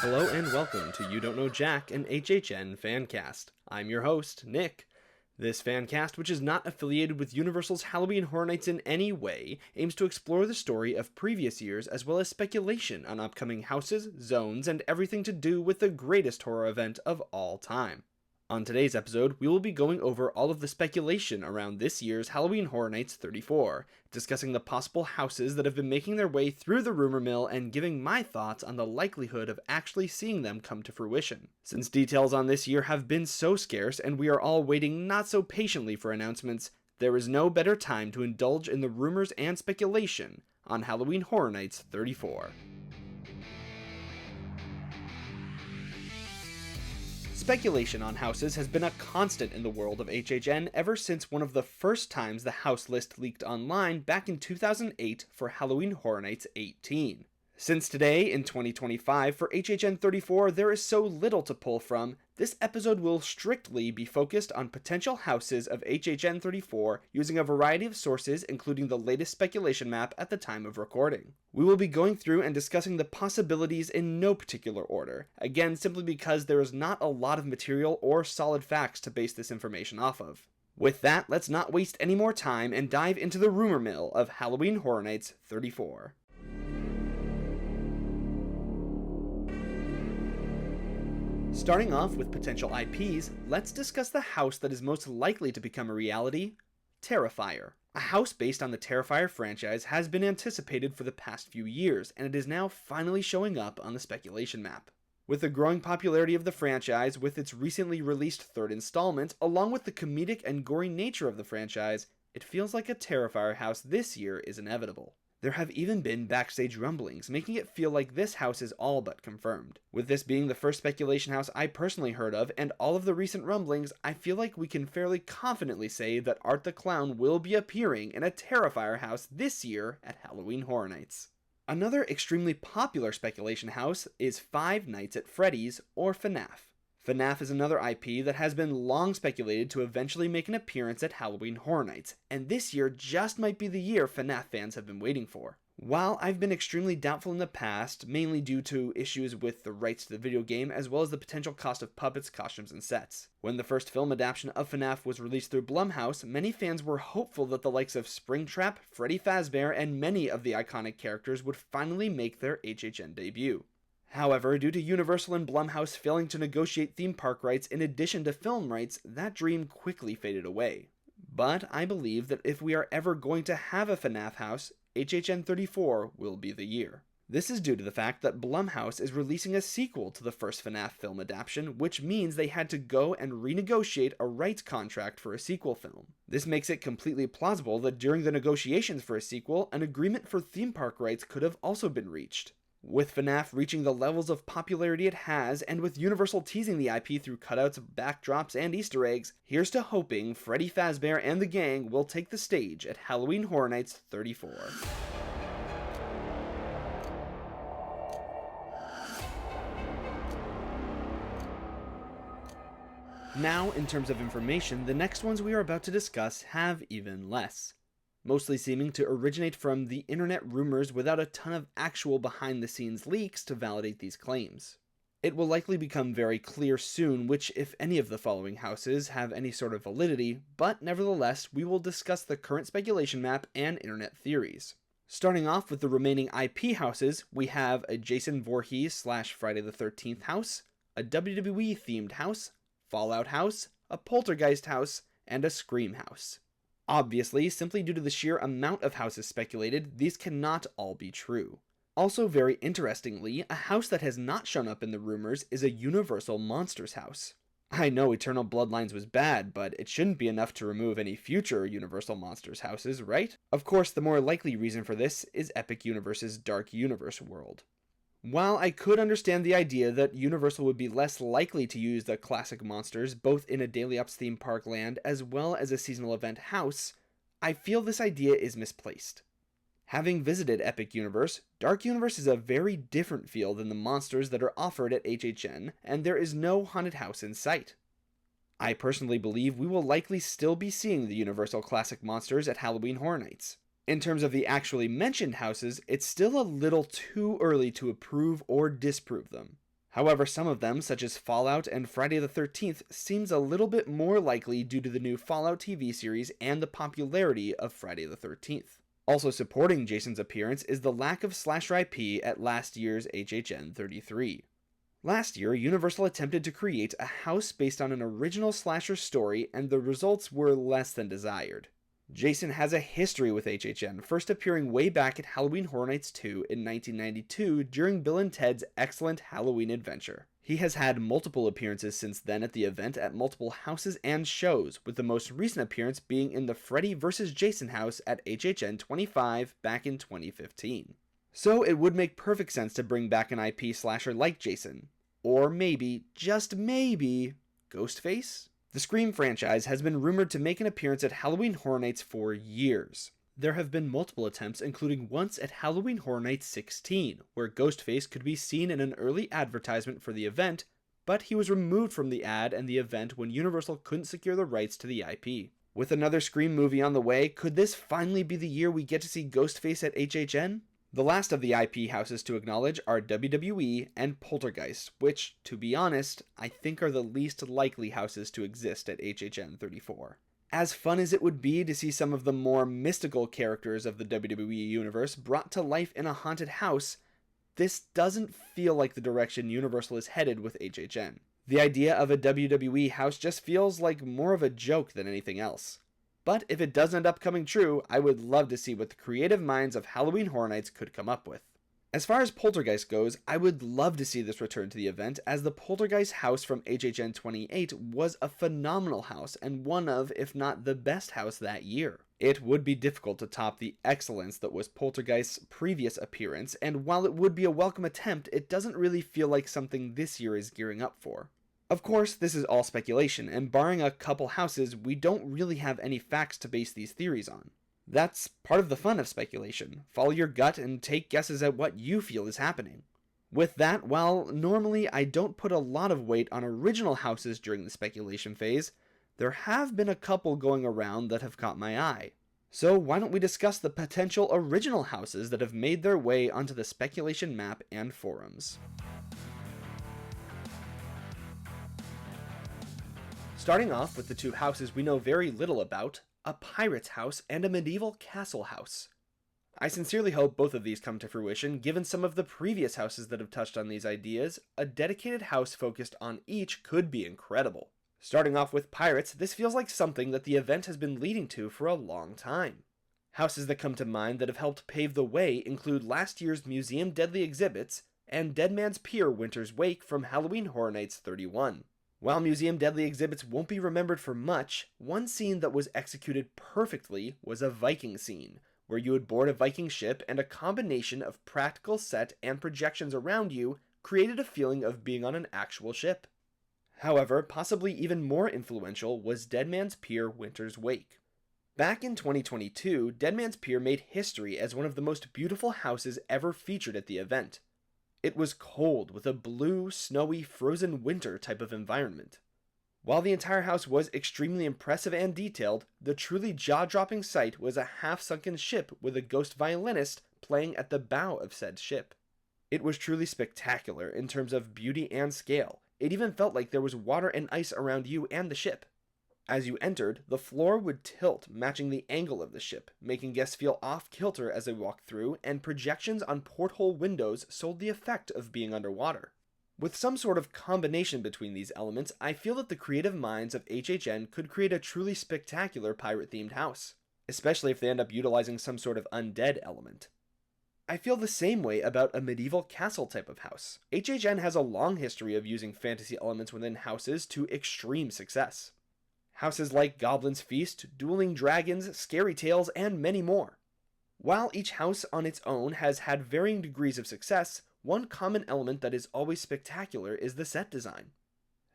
Hello and welcome to You Don't Know Jack, an HHN fancast. I'm your host, Nick. This fancast, which is not affiliated with Universal's Halloween Horror Nights in any way, aims to explore the story of previous years as well as speculation on upcoming houses, zones, and everything to do with the greatest horror event of all time. On today's episode, we will be going over all of the speculation around this year's Halloween Horror Nights 34, discussing the possible houses that have been making their way through the rumor mill and giving my thoughts on the likelihood of actually seeing them come to fruition. Since details on this year have been so scarce and we are all waiting not so patiently for announcements, there is no better time to indulge in the rumors and speculation on Halloween Horror Nights 34. Speculation on houses has been a constant in the world of HHN ever since one of the first times the house list leaked online back in 2008 for Halloween Horror Nights 18. Since today, in 2025, for HHN 34 there is so little to pull from, this episode will strictly be focused on potential houses of HHN 34 using a variety of sources including the latest speculation map at the time of recording. We will be going through and discussing the possibilities in no particular order, again simply because there is not a lot of material or solid facts to base this information off of. With that, let's not waste any more time and dive into the rumor mill of Halloween Horror Nights 34. Starting off with potential IPs, let's discuss the house that is most likely to become a reality, Terrifier. A house based on the Terrifier franchise has been anticipated for the past few years, and it is now finally showing up on the speculation map. With the growing popularity of the franchise, with its recently released third installment, along with the comedic and gory nature of the franchise, it feels like a Terrifier house this year is inevitable. There have even been backstage rumblings, making it feel like this house is all but confirmed. With this being the first speculation house I personally heard of, and all of the recent rumblings, I feel like we can fairly confidently say that Art the Clown will be appearing in a Terrifier house this year at Halloween Horror Nights. Another extremely popular speculation house is Five Nights at Freddy's, or FNAF. FNAF is another IP that has been long speculated to eventually make an appearance at Halloween Horror Nights, and this year just might be the year FNAF fans have been waiting for. While I've been extremely doubtful in the past, mainly due to issues with the rights to the video game as well as the potential cost of puppets, costumes, and sets. When the first film adaptation of FNAF was released through Blumhouse, many fans were hopeful that the likes of Springtrap, Freddy Fazbear, and many of the iconic characters would finally make their HHN debut. However, due to Universal and Blumhouse failing to negotiate theme park rights in addition to film rights, that dream quickly faded away. But I believe that if we are ever going to have a FNAF house, HHN 34 will be the year. This is due to the fact that Blumhouse is releasing a sequel to the first FNAF film adaptation, which means they had to go and renegotiate a rights contract for a sequel film. This makes it completely plausible that during the negotiations for a sequel, an agreement for theme park rights could have also been reached. With FNAF reaching the levels of popularity it has, and with Universal teasing the IP through cutouts, backdrops, and Easter eggs, here's to hoping Freddy Fazbear and the gang will take the stage at Halloween Horror Nights 34. Now, in terms of information, the next ones we are about to discuss have even less, mostly seeming to originate from the internet rumors without a ton of actual behind-the-scenes leaks to validate these claims. It will likely become very clear soon which, if any of the following houses, have any sort of validity, but nevertheless, we will discuss the current speculation map and internet theories. Starting off with the remaining IP houses, we have a Jason Voorhees / Friday the 13th house, a WWE-themed house, Fallout house, a Poltergeist house, and a Scream house. Obviously, simply due to the sheer amount of houses speculated, these cannot all be true. Also very interestingly, a house that has not shown up in the rumors is a Universal Monsters house. I know Eternal Bloodlines was bad, but it shouldn't be enough to remove any future Universal Monsters houses, right? Of course, the more likely reason for this is Epic Universe's Dark Universe world. While I could understand the idea that Universal would be less likely to use the classic monsters both in a Daily Ops theme park land as well as a seasonal event house, I feel this idea is misplaced. Having visited Epic Universe, Dark Universe is a very different feel than the monsters that are offered at HHN, and there is no haunted house in sight. I personally believe we will likely still be seeing the Universal Classic monsters at Halloween Horror Nights. In terms of the actually mentioned houses, it's still a little too early to approve or disprove them. However, some of them, such as Fallout and Friday the 13th, seems a little bit more likely due to the new Fallout TV series and the popularity of Friday the 13th. Also supporting Jason's appearance is the lack of slasher IP at last year's HHN 33. Last year, Universal attempted to create a house based on an original slasher story, and the results were less than desired. Jason has a history with HHN, first appearing way back at Halloween Horror Nights 2 in 1992 during Bill and Ted's excellent Halloween adventure. He has had multiple appearances since then at the event at multiple houses and shows, with the most recent appearance being in the Freddy vs. Jason house at HHN 25 back in 2015. So it would make perfect sense to bring back an IP slasher like Jason. Or maybe, just maybe, Ghostface? The Scream franchise has been rumored to make an appearance at Halloween Horror Nights for years. There have been multiple attempts, including once at Halloween Horror Nights 16, where Ghostface could be seen in an early advertisement for the event, but he was removed from the ad and the event when Universal couldn't secure the rights to the IP. With another Scream movie on the way, could this finally be the year we get to see Ghostface at HHN? The last of the IP houses to acknowledge are WWE and Poltergeist, which, to be honest, I think are the least likely houses to exist at HHN 34. As fun as it would be to see some of the more mystical characters of the WWE universe brought to life in a haunted house, this doesn't feel like the direction Universal is headed with HHN. The idea of a WWE house just feels like more of a joke than anything else. But if it does end up coming true, I would love to see what the creative minds of Halloween Horror Nights could come up with. As far as Poltergeist goes, I would love to see this return to the event, as the Poltergeist house from HHN 28 was a phenomenal house and one of, if not the best house that year. It would be difficult to top the excellence that was Poltergeist's previous appearance, and while it would be a welcome attempt, it doesn't really feel like something this year is gearing up for. Of course, this is all speculation, and barring a couple houses, we don't really have any facts to base these theories on. That's part of the fun of speculation. Follow your gut and take guesses at what you feel is happening. With that, while normally I don't put a lot of weight on original houses during the speculation phase, there have been a couple going around that have caught my eye. So why don't we discuss the potential original houses that have made their way onto the speculation map and forums. Starting off with the two houses we know very little about, a pirate's house and a medieval castle house. I sincerely hope both of these come to fruition. Given some of the previous houses that have touched on these ideas, a dedicated house focused on each could be incredible. Starting off with pirates, this feels like something that the event has been leading to for a long time. Houses that come to mind that have helped pave the way include last year's Museum Deadly Exhibits and Dead Man's Pier Winter's Wake from Halloween Horror Nights 31. While Museum Deadly Exhibits won't be remembered for much, one scene that was executed perfectly was a Viking scene, where you would board a Viking ship and a combination of practical set and projections around you created a feeling of being on an actual ship. However, possibly even more influential was Dead Man's Pier Winter's Wake. Back in 2022, Dead Man's Pier made history as one of the most beautiful houses ever featured at the event. It was cold, with a blue, snowy, frozen winter type of environment. While the entire house was extremely impressive and detailed, the truly jaw-dropping sight was a half-sunken ship with a ghost violinist playing at the bow of said ship. It was truly spectacular in terms of beauty and scale. It even felt like there was water and ice around you and the ship. As you entered, the floor would tilt, matching the angle of the ship, making guests feel off-kilter as they walked through, and projections on porthole windows sold the effect of being underwater. With some sort of combination between these elements, I feel that the creative minds of HHN could create a truly spectacular pirate-themed house, especially if they end up utilizing some sort of undead element. I feel the same way about a medieval castle type of house. HHN has a long history of using fantasy elements within houses to extreme success. Houses like Goblin's Feast, Dueling Dragons, Scary Tales, and many more. While each house on its own has had varying degrees of success, one common element that is always spectacular is the set design.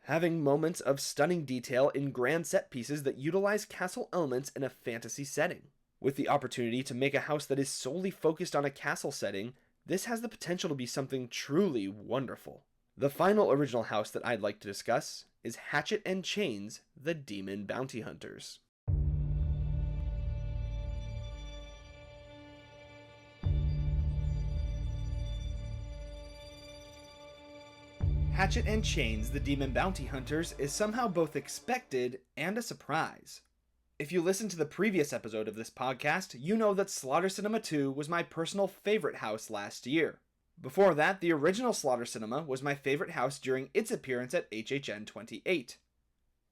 Having moments of stunning detail in grand set pieces that utilize castle elements in a fantasy setting. With the opportunity to make a house that is solely focused on a castle setting, this has the potential to be something truly wonderful. The final original house that I'd like to discuss is Hatchet and Chains, the Demon Bounty Hunters. Hatchet and Chains, the Demon Bounty Hunters, is somehow both expected and a surprise. If you listened to the previous episode of this podcast, you know that Slaughter Cinema 2 was my personal favorite house last year. Before that, the original Slaughter Cinema was my favorite house during its appearance at HHN 28.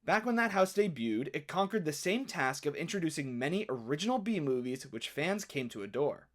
Back when that house debuted, it conquered the same task of introducing many original B-movies which fans came to adore.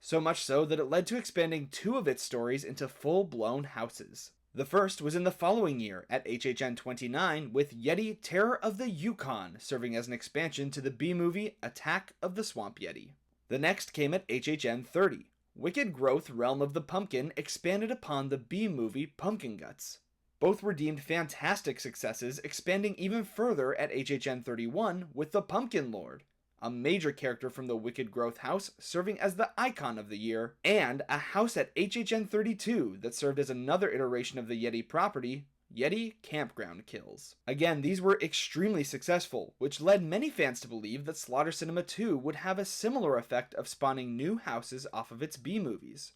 So much so that it led to expanding 2 of its stories into full-blown houses. The first was in the following year at HHN 29 with Yeti Terror of the Yukon serving as an expansion to the B-movie Attack of the Swamp Yeti. The next came at HHN 30. Wicked Growth Realm of the Pumpkin expanded upon the B-movie Pumpkin Guts. Both were deemed fantastic successes, expanding even further at HHN 31 with the Pumpkin Lord, a major character from the Wicked Growth house serving as the icon of the year, and a house at HHN 32 that served as another iteration of the Yeti property, Yeti Campground Kills. Again, these were extremely successful, which led many fans to believe that Slaughter Cinema 2 would have a similar effect of spawning new houses off of its B-movies.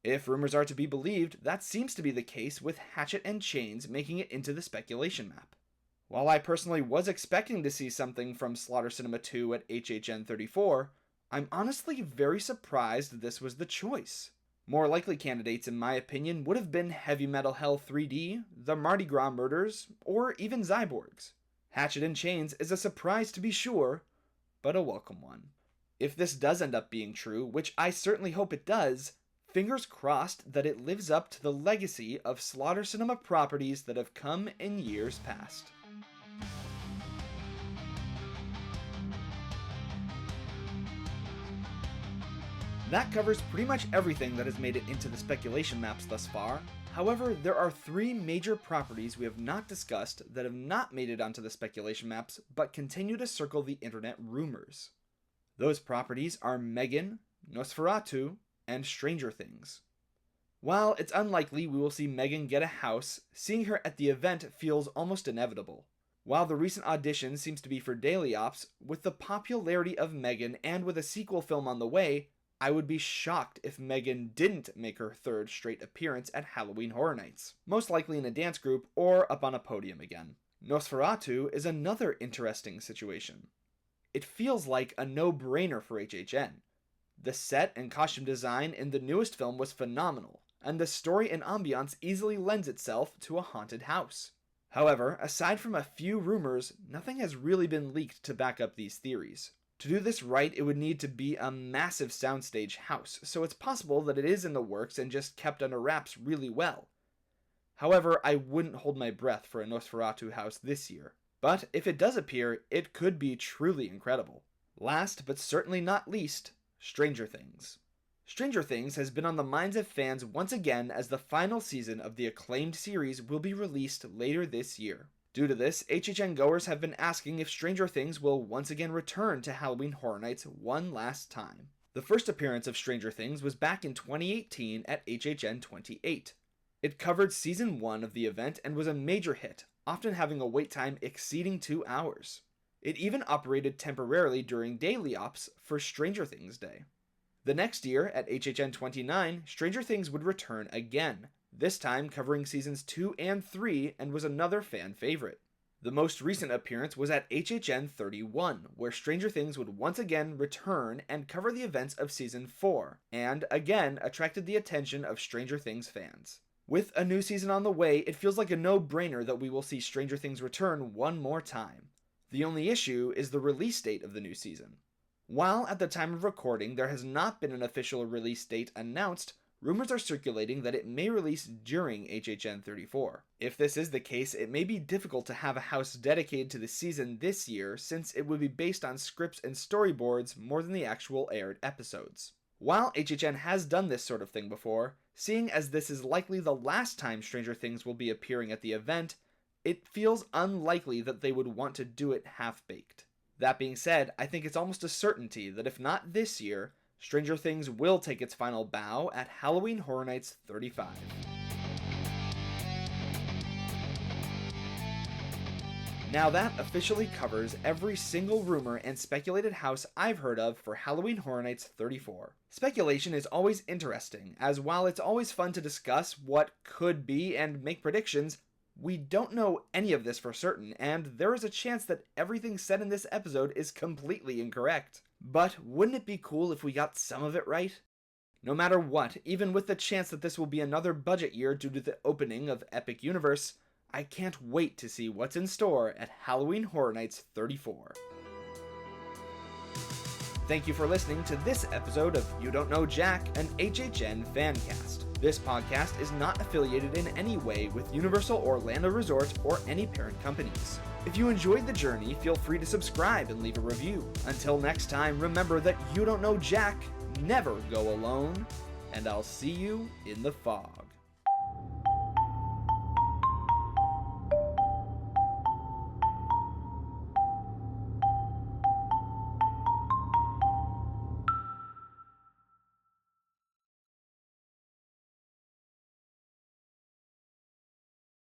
If rumors are to be believed, that seems to be the case with Hatchet and Chains making it into the speculation map. While I personally was expecting to see something from Slaughter Cinema 2 at HHN 34, I'm honestly very surprised this was the choice. More likely candidates, in my opinion, would have been Heavy Metal Hell 3D, the Mardi Gras Murders, or even Zyborgs. Hatchet and Chains is a surprise to be sure, but a welcome one. If this does end up being true, which I certainly hope it does, fingers crossed that it lives up to the legacy of Slaughter Cinema properties that have come in years past. That covers pretty much everything that has made it into the speculation maps thus far. However, there are 3 major properties we have not discussed that have not made it onto the speculation maps, but continue to circle the internet rumors. Those properties are Megan, Nosferatu, and Stranger Things. While it's unlikely we will see Megan get a house, seeing her at the event feels almost inevitable. While the recent audition seems to be for Daily Ops, with the popularity of Megan and with a sequel film on the way, I would be shocked if Megan didn't make her 3rd straight appearance at Halloween Horror Nights, most likely in a dance group or up on a podium again. Nosferatu is another interesting situation. It feels like a no-brainer for HHN. The set and costume design in the newest film was phenomenal, and the story and ambiance easily lends itself to a haunted house. However, aside from a few rumors, nothing has really been leaked to back up these theories. To do this right, it would need to be a massive soundstage house, so it's possible that it is in the works and just kept under wraps really well. However, I wouldn't hold my breath for a Nosferatu house this year. But if it does appear, it could be truly incredible. Last, but certainly not least, Stranger Things. Stranger Things has been on the minds of fans once again as the final season of the acclaimed series will be released later this year. Due to this, HHN goers have been asking if Stranger Things will once again return to Halloween Horror Nights one last time. The first appearance of Stranger Things was back in 2018 at HHN 28. It covered Season 1 of the event and was a major hit, often having a wait time exceeding 2 hours. It even operated temporarily during Daily Ops for Stranger Things Day. The next year, at HHN 29, Stranger Things would return again, this time covering Seasons 2 and 3, and was another fan favorite. The most recent appearance was at HHN 31, where Stranger Things would once again return and cover the events of Season 4, and again attracted the attention of Stranger Things fans. With a new season on the way, it feels like a no-brainer that we will see Stranger Things return one more time. The only issue is the release date of the new season. While at the time of recording there has not been an official release date announced, rumors are circulating that it may release during HHN 34. If this is the case, it may be difficult to have a house dedicated to the season this year since it would be based on scripts and storyboards more than the actual aired episodes. While HHN has done this sort of thing before, seeing as this is likely the last time Stranger Things will be appearing at the event, it feels unlikely that they would want to do it half-baked. That being said, I think it's almost a certainty that if not this year, Stranger Things will take its final bow at Halloween Horror Nights 35. Now that officially covers every single rumor and speculated house I've heard of for Halloween Horror Nights 34. Speculation is always interesting, as while it's always fun to discuss what could be and make predictions, we don't know any of this for certain, and there is a chance that everything said in this episode is completely incorrect. But wouldn't it be cool if we got some of it right? No matter what, even with the chance that this will be another budget year due to the opening of Epic Universe, I can't wait to see what's in store at Halloween Horror Nights 34. Thank you for listening to this episode of You Don't Know Jack, an HHN fancast. This podcast is not affiliated in any way with Universal Orlando Resort or any parent companies. If you enjoyed the journey, feel free to subscribe and leave a review. Until next time, remember that you don't know Jack, never go alone, and I'll see you in the fog.